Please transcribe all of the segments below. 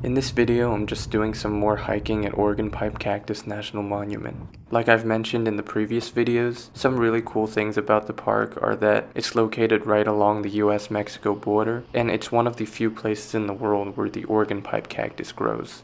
In this video, I'm just doing some more hiking at Oregon Pipe Cactus National Monument. Like I've mentioned in the previous videos, some really cool things about the park are that it's located right along the US-Mexico border, and it's one of the few places in the world where the Oregon Pipe Cactus grows.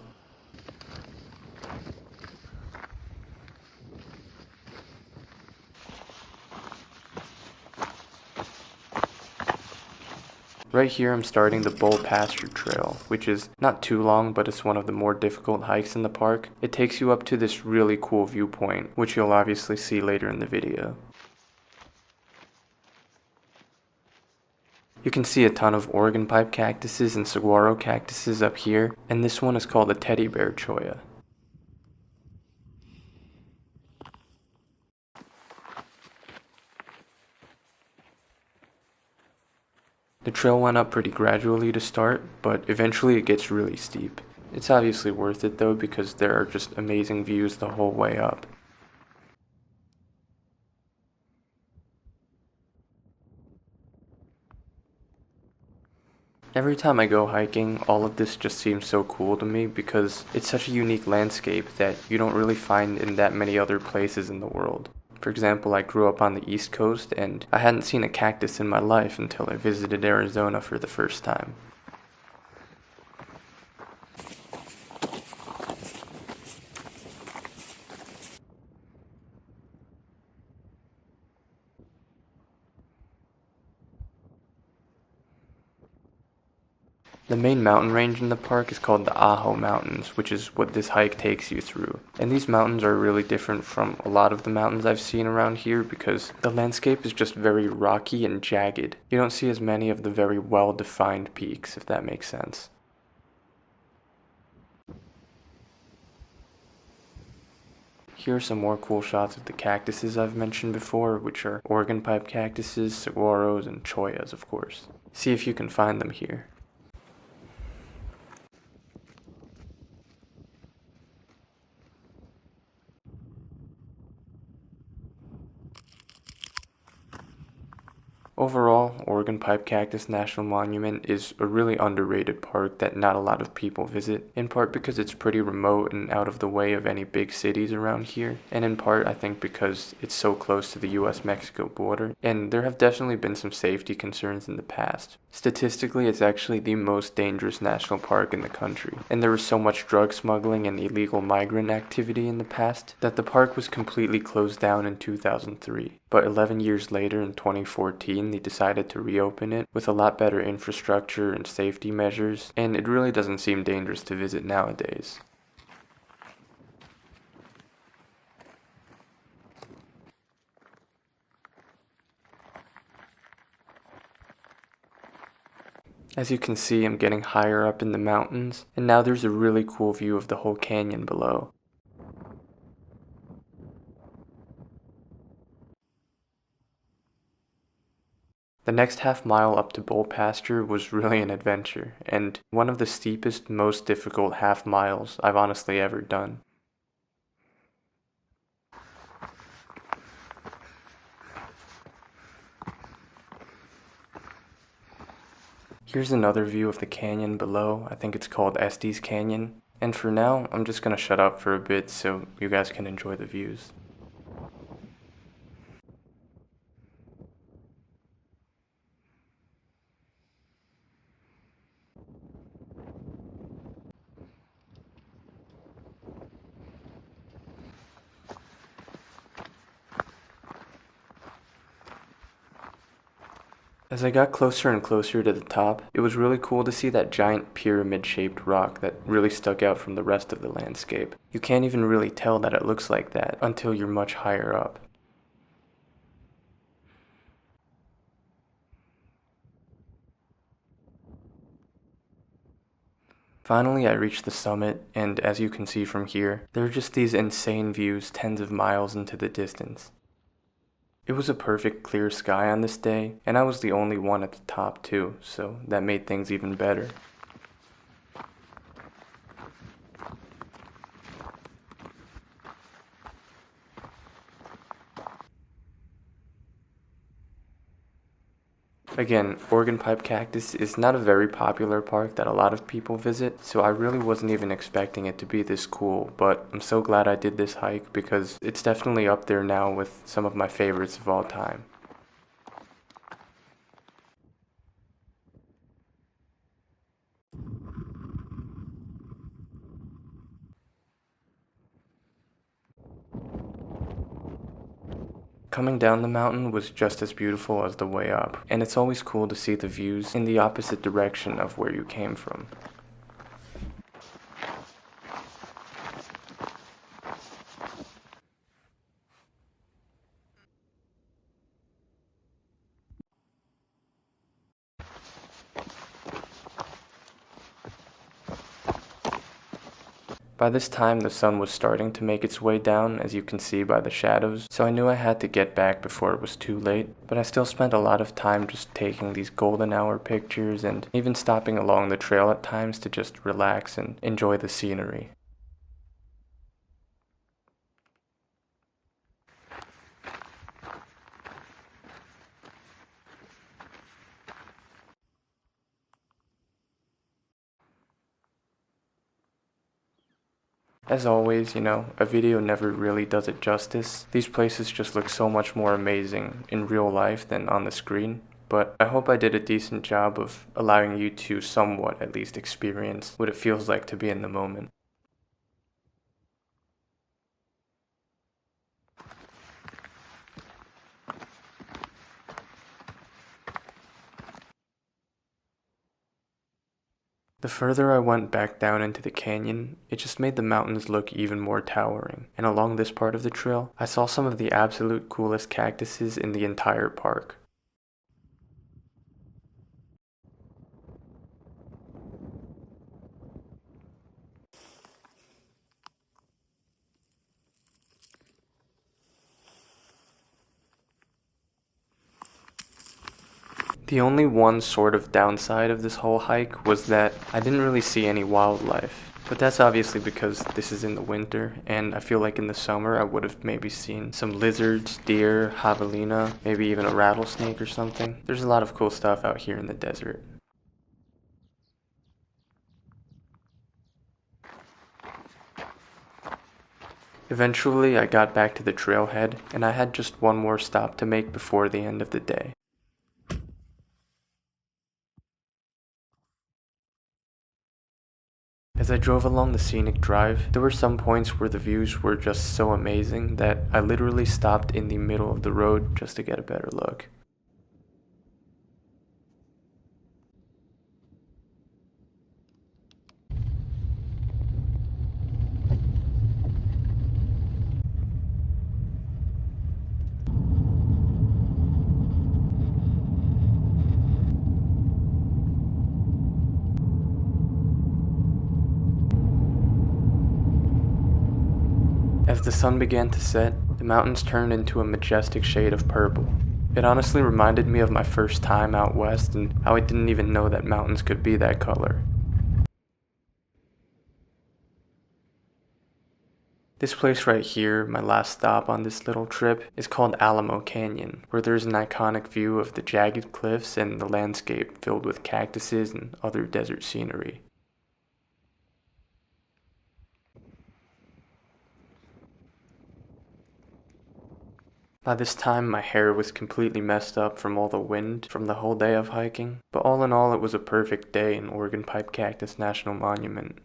Right here I'm starting the Bull Pasture Trail, which is not too long, but it's one of the more difficult hikes in the park. It takes you up to this really cool viewpoint, which you'll obviously see later in the video. You can see a ton of Oregon pipe cactuses and saguaro cactuses up here, and this one is called a teddy bear cholla. The trail went up pretty gradually to start, but eventually it gets really steep. It's obviously worth it though because there are just amazing views the whole way up. Every time I go hiking, all of this just seems so cool to me because it's such a unique landscape that you don't really find in that many other places in the world. For example, I grew up on the East Coast and I hadn't seen a cactus in my life until I visited Arizona for the first time. The main mountain range in the park is called the Ajo Mountains, which is what this hike takes you through. And these mountains are really different from a lot of the mountains I've seen around here because the landscape is just very rocky and jagged. You don't see as many of the very well-defined peaks, if that makes sense. Here are some more cool shots of the cactuses I've mentioned before, which are Oregon pipe cactuses, saguaros, and chollas, of course. See if you can find them here. Overall, Oregon Pipe Cactus National Monument is a really underrated park that not a lot of people visit, in part because it's pretty remote and out of the way of any big cities around here, and in part I think because it's so close to the US-Mexico border, and there have definitely been some safety concerns in the past. Statistically, it's actually the most dangerous national park in the country, and there was so much drug smuggling and illegal migrant activity in the past that the park was completely closed down in 2003. But 11 years later, in 2014, they decided to reopen it with a lot better infrastructure and safety measures, and it really doesn't seem dangerous to visit nowadays. As you can see, I'm getting higher up in the mountains, and now there's a really cool view of the whole canyon below. The next half mile up to Bull Pasture was really an adventure, and one of the steepest, most difficult half miles I've honestly ever done. Here's another view of the canyon below. I think it's called Estes Canyon. And for now, I'm just gonna shut up for a bit so you guys can enjoy the views. As I got closer and closer to the top, it was really cool to see that giant pyramid-shaped rock that really stuck out from the rest of the landscape. You can't even really tell that it looks like that until you're much higher up. Finally, I reached the summit, and as you can see from here, there are just these insane views tens of miles into the distance. It was a perfect clear sky on this day, and I was the only one at the top too, so that made things even better. Again, Oregon Pipe Cactus is not a very popular park that a lot of people visit, so I really wasn't even expecting it to be this cool, but I'm so glad I did this hike because it's definitely up there now with some of my favorites of all time. Coming down the mountain was just as beautiful as the way up, and it's always cool to see the views in the opposite direction of where you came from. By this time, the sun was starting to make its way down, as you can see by the shadows, so I knew I had to get back before it was too late, but I still spent a lot of time just taking these golden hour pictures and even stopping along the trail at times to just relax and enjoy the scenery. As always, a video never really does it justice. These places just look so much more amazing in real life than on the screen. But I hope I did a decent job of allowing you to somewhat at least experience what it feels like to be in the moment. The further I went back down into the canyon, it just made the mountains look even more towering, and along this part of the trail, I saw some of the absolute coolest cactuses in the entire park. The only one sort of downside of this whole hike was that I didn't really see any wildlife. But that's obviously because this is in the winter, and I feel like in the summer I would have maybe seen some lizards, deer, javelina, maybe even a rattlesnake or something. There's a lot of cool stuff out here in the desert. Eventually I got back to the trailhead, and I had just one more stop to make before the end of the day. As I drove along the scenic drive, there were some points where the views were just so amazing that I literally stopped in the middle of the road just to get a better look. As the sun began to set, the mountains turned into a majestic shade of purple. It honestly reminded me of my first time out west and how I didn't even know that mountains could be that color. This place right here, my last stop on this little trip, is called Alamo Canyon, where there's an iconic view of the jagged cliffs and the landscape filled with cactuses and other desert scenery. By this time, my hair was completely messed up from all the wind from the whole day of hiking, but all in all, it was a perfect day in Oregon Pipe Cactus National Monument.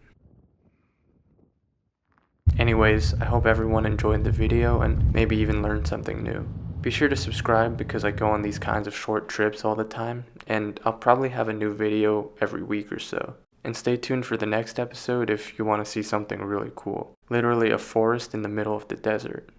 Anyways, I hope everyone enjoyed the video and maybe even learned something new. Be sure to subscribe because I go on these kinds of short trips all the time, and I'll probably have a new video every week or so. And stay tuned for the next episode if you want to see something really cool. Literally a forest in the middle of the desert.